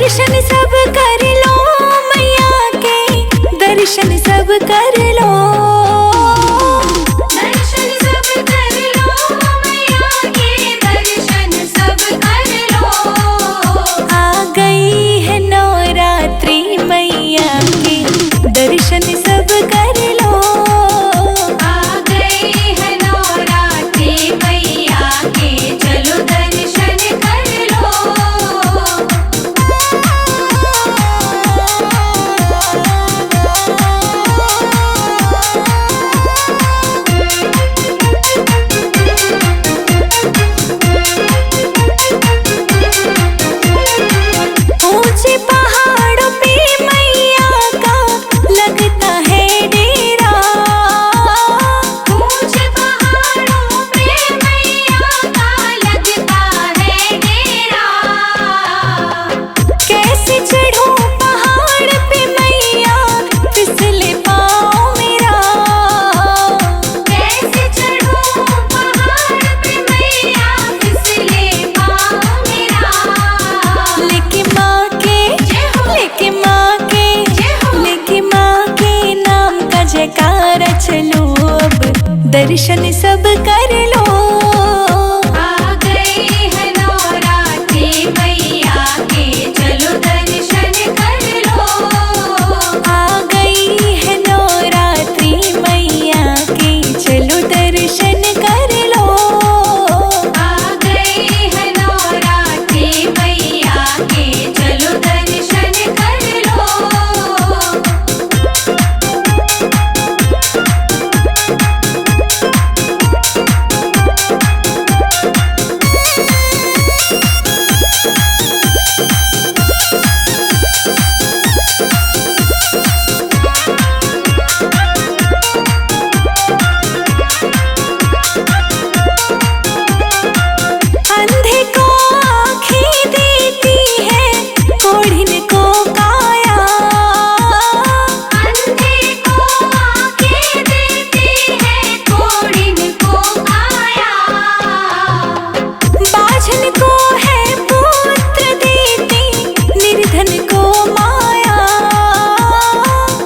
दर्शन सब कर लो मैया के, दर्शन सब कर लो। दर्शन सब कर लो मैया के, दर्शन सब कर लो। आ गई है नवरात्रि मैया की, दर्शन सब कर लो। आ गई है नवरात्रि मैया के, चलो दर्शन कर लो। ऊंचे पहाड़ों पे मैया का लगता है डेरा। ऊंचे पहाड़ों पे मैया का लगता है डेरा। कैसे चढ़ूं पहाड़ पे मैया, फिसले पाँव मेरा। कैसे चढ़ूं पहाड़ पे मैया, फिसले पाँव मेरा। लेके माँ के, लेके माँ के, लेके माँ के नाम का जयकारा चलो अब, दर्शन सब कर लो। आ गई है नवरात्रि मैया के, चलो दर्शन कर लो। आ गई है नवरात्रि मैया के, चलो दर्शन कर लो। आ गई है नवरात्रि मैया के, चलो दर्शन कर लो। अंधे को आँखें देती है, कोढ़िन को काया। अंधे को आँखें देती है, कोढ़िन को काया। बाझन को है पुत्र देती, निर्धन को माया।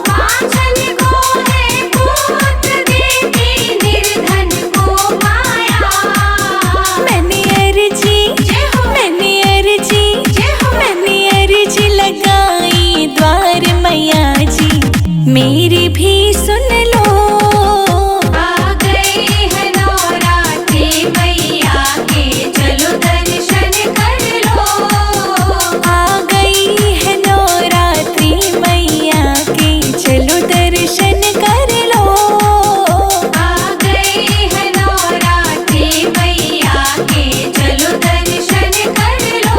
बाझन को है पुत्र देती, निर्धन को माया। मैंने अर्जी, मैंने अर्जी, मैंने अर्जी लगाई द्वार मैया जी, मेरी भी सुन लो। आ गई है नवरात्रि मैया के, चलो दर्शन कर लो। आ गई है नवरात्रि मैया के, चलो दर्शन कर लो। आ गई है नवरात्रि मैया के, चलो दर्शन कर लो।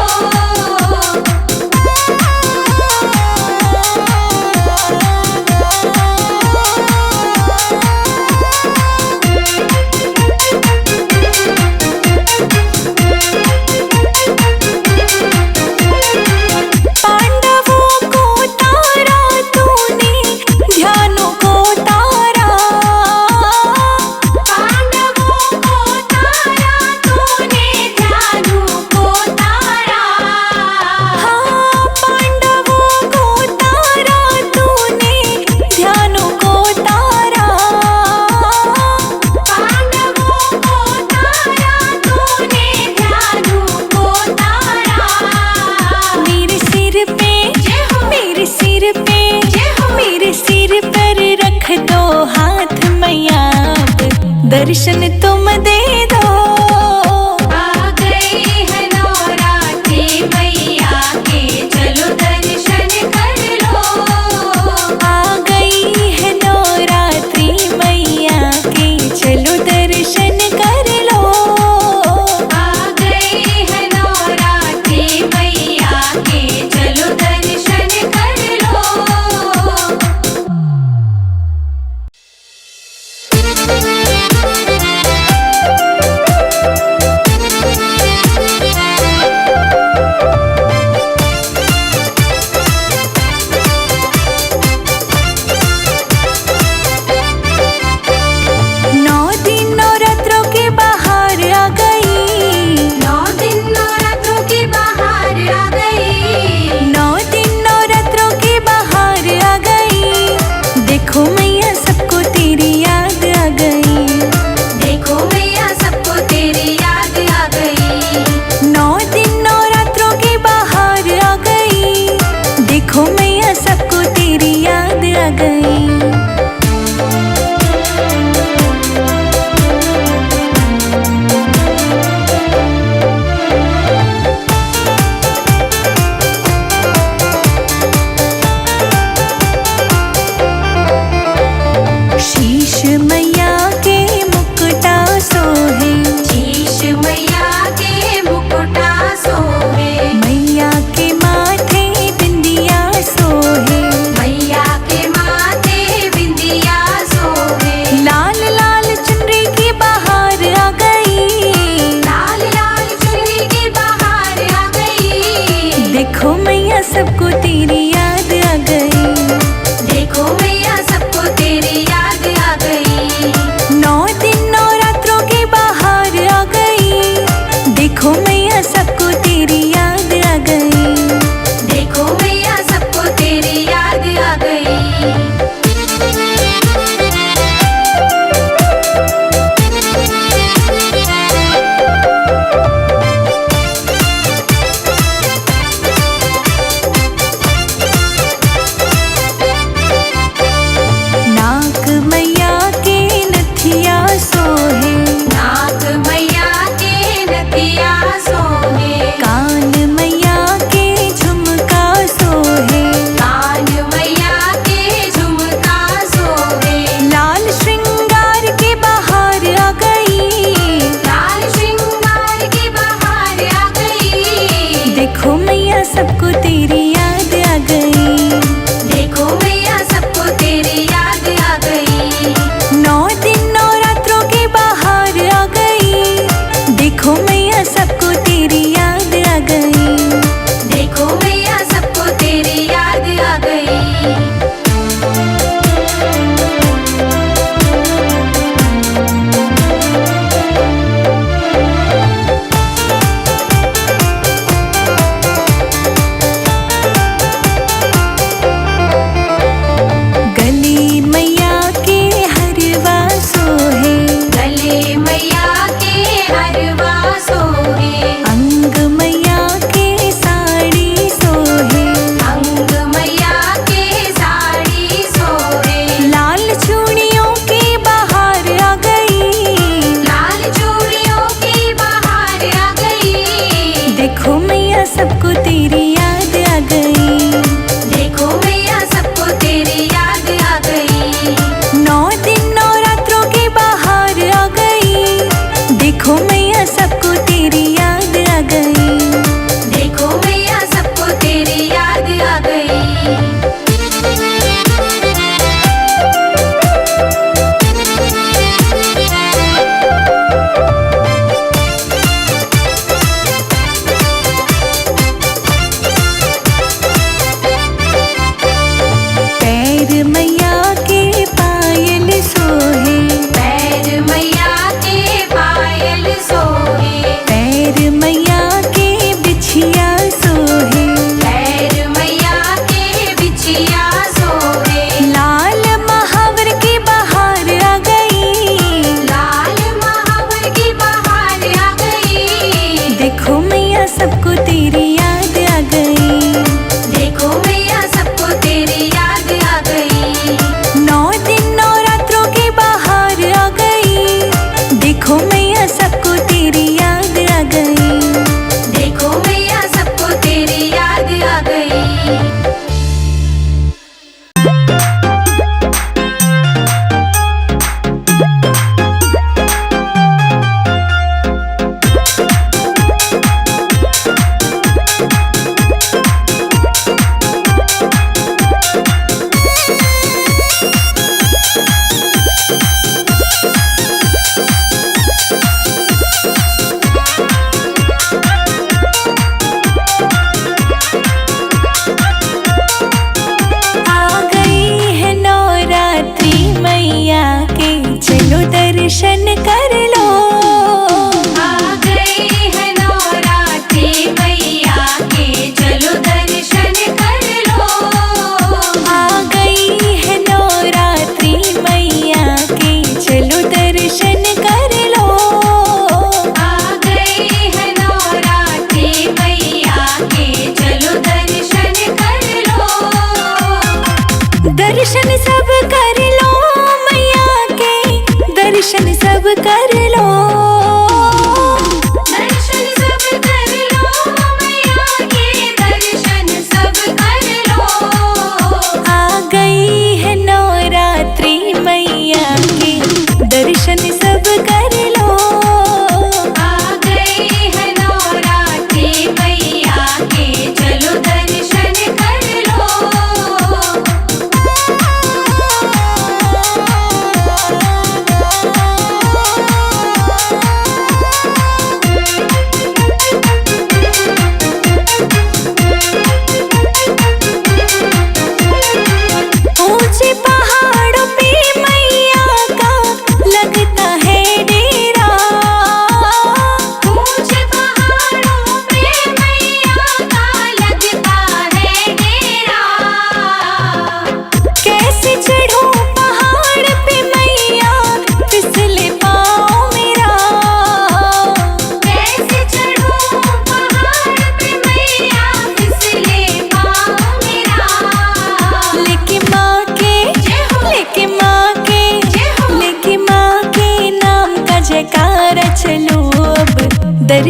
पांडवों को तारा तूने, ध्यानों को तारा। पांडवों को तारा तूने, ध्यानों को तारा। हाँ, पांडवों को तारा तूने, ध्यानों को तारा। पांडवों को तारा तूने, ध्यानों को तारा। मेरे सिर पे, मेरे सिर पे, मेरे सिर पर रख दो हाथ मैया, अब दर्शन तुम दे दो। आ गई है नवरात्रि मैया के, चलो दर्शन कर लो। आ गई है नवरात्रि मैया के, चलो दर्शन कर लो। आ गई है नवरात्रि मैया के, चलो दर्शन कर लो। सबको तेरी याद आ गई। देखो मैया सबको तेरी याद आ गई। 9 दिन नवरात्रों के बाहर आ गई। देखो मैया सबको तेरी याद आ गई। देखो मैया सबको तेरी याद आ गई।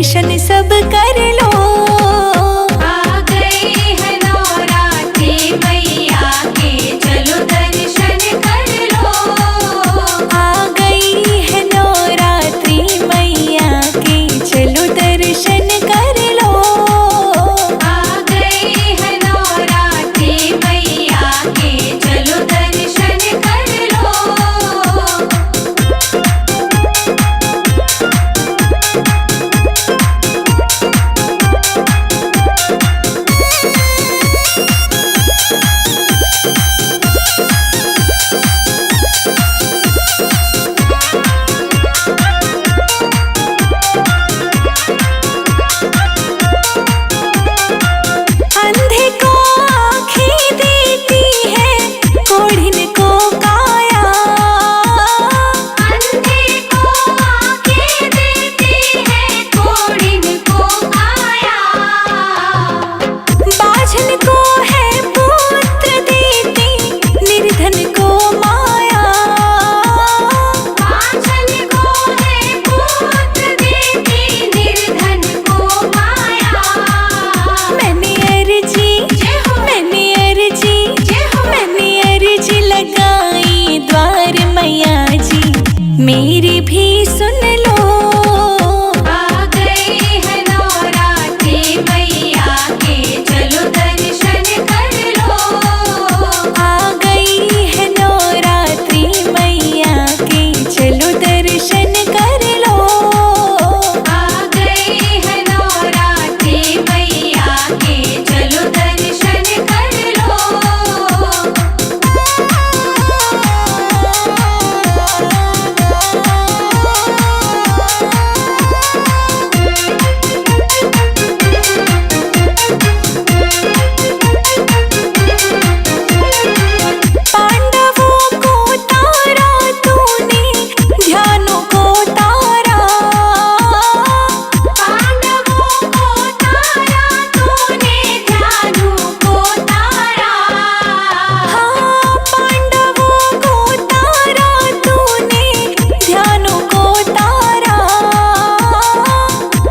दर्शन सब कर लो। आ गई है नवरात्रि मैया के, चलो दर्शन कर लो। आ गई है नवरात्रि मैया के, चलो दर्शन कर लो। आ गई है नवरात्रि मैया के, चलो दर्शन कर लो। अंधे को आँखें देती है, कोढ़िन को काया। अंधे को आँखें देती है, कोढ़िन को काया। बाझन को है पुत्र देती, निर्धन को माया। बाझल को है पुत्र देती, निर्धन को माया। मैंने अर्जी लगाई द्वार मैया जी, मेरी भी सुन लो। आ गई है नवरात्रि मैया के, चलो दर्शन कर लो। आ गई है नवरात्रि मैया के, चलो दर्शन कर लो। आ गई है नवरात्रि मैया के, चलो दर्शन कर लो। पांडवों को तारा तूने, ध्यानों को तारा। पांडवों को तारा तूने, ध्यानों को तारा। हाँ, पांडवों को तारा तूने, ध्यानों को तारा।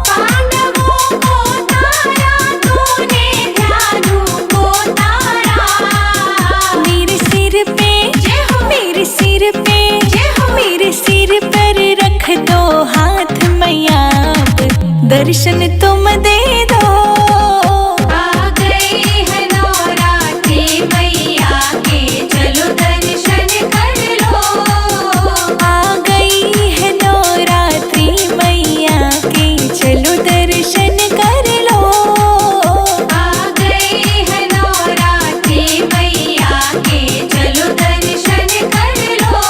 पांडवों को तारा तूने, ध्यानों को तारा। मेरे सिर पे मेरे सिर पे मेरे सिर पर रख दो हाथ मैया, अब दर्शन तुम दे दो। आ गई है नवरात्रि मैया के, चलो दर्शन कर लो। आ गई है नवरात्रि मैया के, चलो दर्शन कर लो। आ गई है नवरात्रि मैया के, चलो दर्शन कर लो।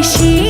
शीश